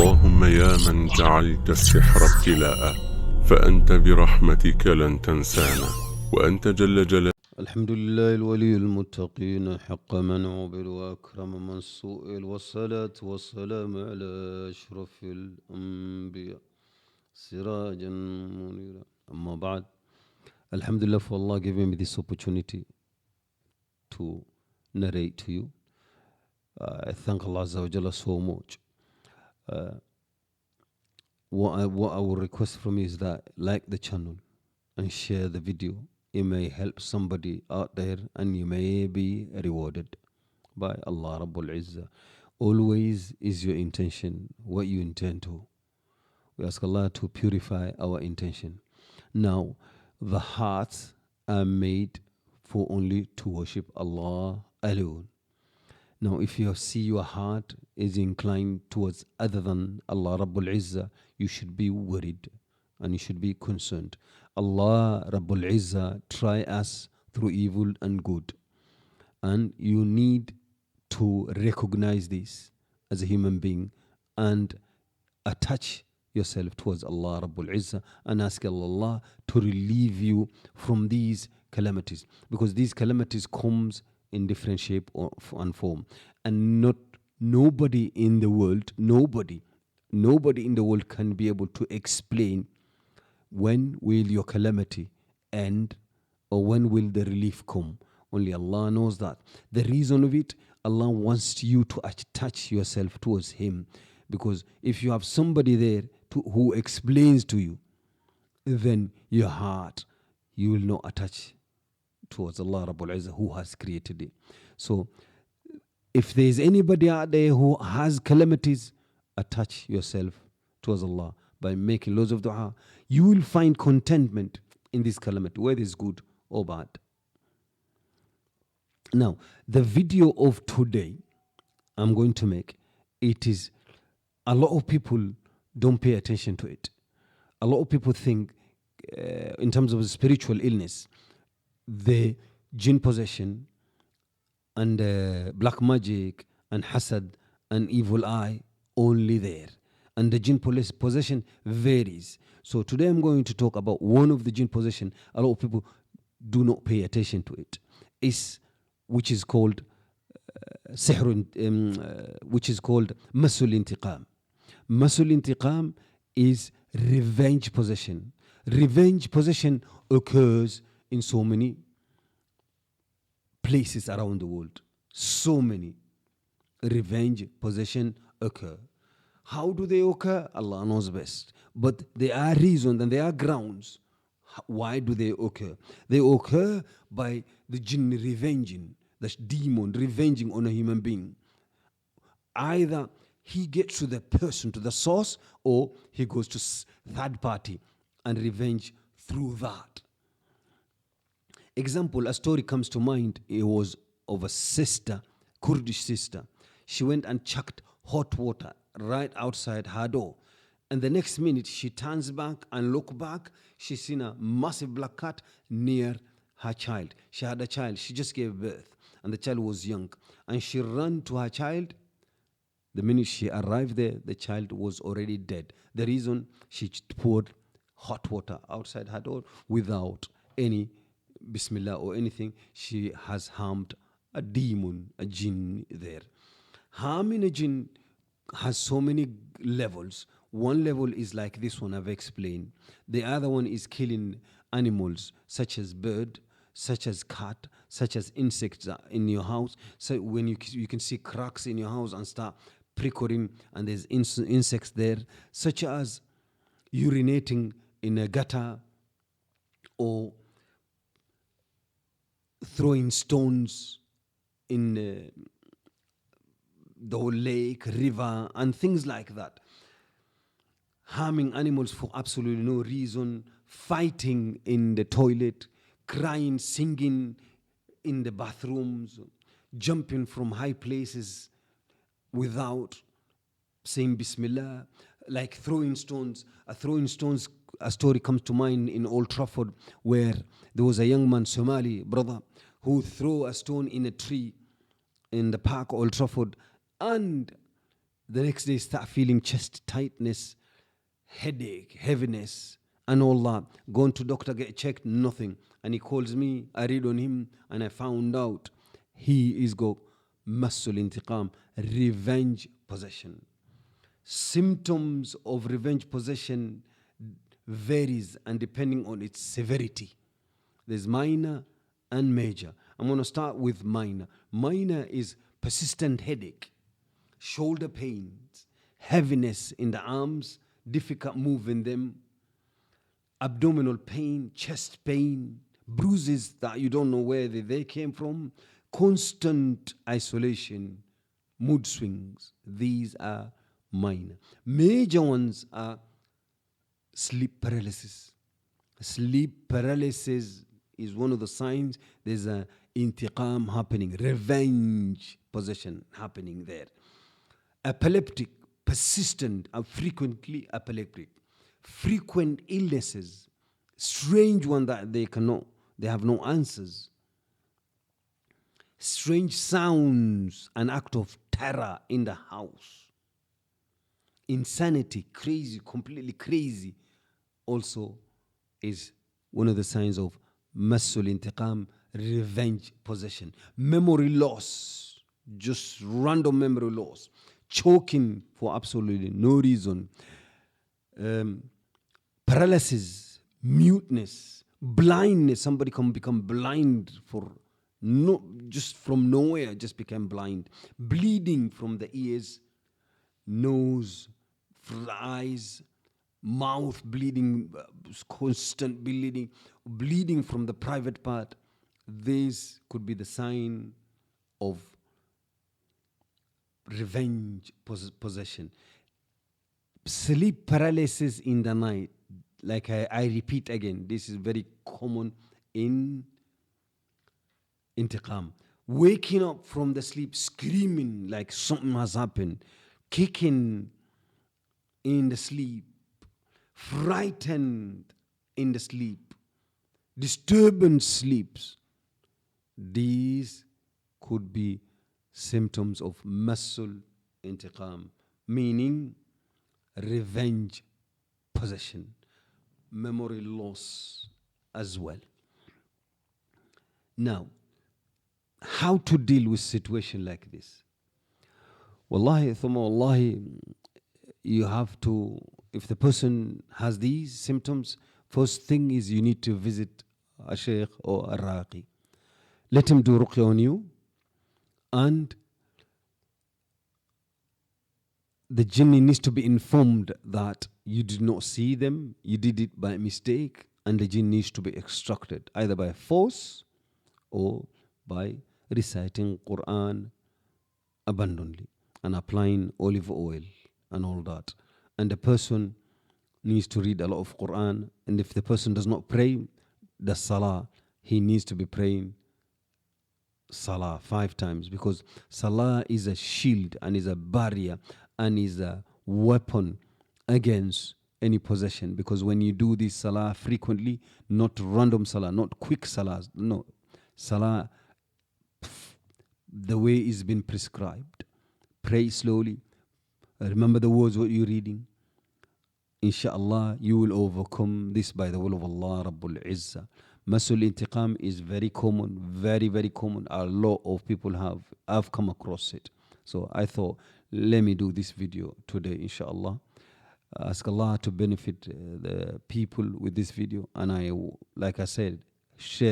اللهم يا من جعلت السحر ابتلاء فأنت برحمتك لن تنسانا وأنت جل جلاله. الحمد لله الولي المتقين حق من عبد وأكرم من سئل والصلاة والسلام على أشرف الأنبياء سراجا منيرا. أما بعد, Alhamdulillah for Allah giving me this opportunity to narrate to you. I thank Allah Azza wa Jalla so much. What I will request from you is that like the channel and share the video. It may help somebody out there and you may be rewarded by Allah Rabbul Izzah. Always is your intention what you intend to. We ask Allah to purify our intention. Now, the hearts are made for only to worship Allah alone. Now, if you see your heart is inclined towards other than Allah Rabbul Izzah, you should be worried and you should be concerned. Allah Rabbul Izzah try us through evil and good. And you need to recognize this as a human being and attach yourself towards Allah Rabbul Izzah and ask Allah to relieve you from these calamities. Because these calamities comes in different shape and form. And nobody in the world, nobody in the world can be able to explain when will your calamity end or when will the relief come. Only Allah knows that. The reason of it, Allah wants you to attach yourself towards Him. Because if you have somebody there who explains to you, then your heart, you will not attach towards Allah Rabbul Izzah who has created it. So if there is anybody out there who has calamities, attach yourself towards Allah by making loads of dua. You will find contentment in this calamity, whether it's good or bad. Now, the video of today I'm going to make, it is, a lot of people don't pay attention to it. A lot of people think in terms of spiritual illness, the Jinn Possession and black magic and Hasad and evil eye only there. And the Jinn Possession varies. So today I'm going to talk about one of the Jinn Possession. A lot of people do not pay attention to it. Which is called Sihr, which is called Masul Intiqam. Masul Intiqam is revenge possession. Revenge possession occurs in so many places around the world. So many revenge possession occur. How do they occur? Allah knows best. But there are reasons and there are grounds. Why do they occur? They occur by the jinn revenging, the demon revenging on a human being. Either he gets to the person, to the source, or he goes to third party and revenge through that. Example, a story comes to mind. It was of a sister, Kurdish sister. She went and chucked hot water right outside her door. And the next minute, she turns back and look back. She's seen a massive black cat near her child. She had a child. She just gave birth. And the child was young. And she ran to her child. The minute she arrived there, the child was already dead. The reason, she poured hot water outside her door without any Bismillah or anything. She has harmed a demon, a jinn there. Harming a jinn has so many levels. One level is like this one I've explained. The other one is killing animals such as bird, such as cat, such as insects in your house. So when you can see cracks in your house and start prickling and there's insects there, such as urinating in a gutter or throwing stones in the lake, river, and things like that. Harming animals for absolutely no reason, fighting in the toilet, crying, singing in the bathrooms, jumping from high places without saying Bismillah, like throwing stones. A story comes to mind in Old Trafford where there was a young man, Somali brother, who threw a stone in a tree in the park, Old Trafford, and The next day, start feeling chest tightness, headache, heaviness, and all that. Going to doctor, get checked, nothing. And he calls me, I read on him, and I found out he is got masul intiqam, revenge possession. Symptoms of revenge possession varies and depending on its severity. There's minor and major. I'm going to start with minor. Minor is persistent headache, shoulder pains, heaviness in the arms, difficult moving them, abdominal pain, chest pain, bruises that you don't know where they came from, constant isolation, mood swings. These are minor. Major ones are sleep paralysis. Sleep paralysis is one of the signs there's a intiqam happening, revenge possession happening there. Epileptic, persistent and frequently epileptic. Frequent illnesses, strange one that they have no answers. Strange sounds, an act of terror in the house. Insanity, crazy, completely crazy, also is one of the signs of masul intiqam, revenge possession. Memory loss, just random memory loss. Choking for absolutely no reason. Paralysis, muteness, blindness. Somebody can become blind just from nowhere, just became blind. Bleeding from the ears, nose, eyes, mouth bleeding, constant bleeding from the private part. This could be the sign of revenge possession. Sleep paralysis in the night, like I repeat again, this is very common in intiqam. Waking up from the sleep screaming like something has happened, kicking in the sleep, frightened in the sleep, disturbing sleeps. These could be symptoms of masul intiqam, meaning revenge possession, memory loss as well. Now, how to deal with situation like this? Wallahi, thumma wallahi, you have to, if the person has these symptoms, first thing is you need to visit a sheikh or a raqi. Let him do ruqya on you, and the jinn needs to be informed that you did not see them, you did it by mistake, and the jinn needs to be extracted either by force or by reciting Qur'an abundantly and applying olive oil and all that. And the person needs to read a lot of Qur'an, and if the person does not pray the salah, he needs to be praying salah 5 times, because salah is a shield and is a barrier and is a weapon against any possession. Because when you do this salah frequently, not random salah, not quick salah, no, salah the way it's been prescribed. Pray slowly, remember the words what you're reading. Inshallah, you will overcome this by the will of Allah Rabbul Izzah. Masul intiqam is very common, very, very common. A lot of people have come across it. So I thought, let me do this video today, inshallah. Ask Allah to benefit the people with this video. And like I said, share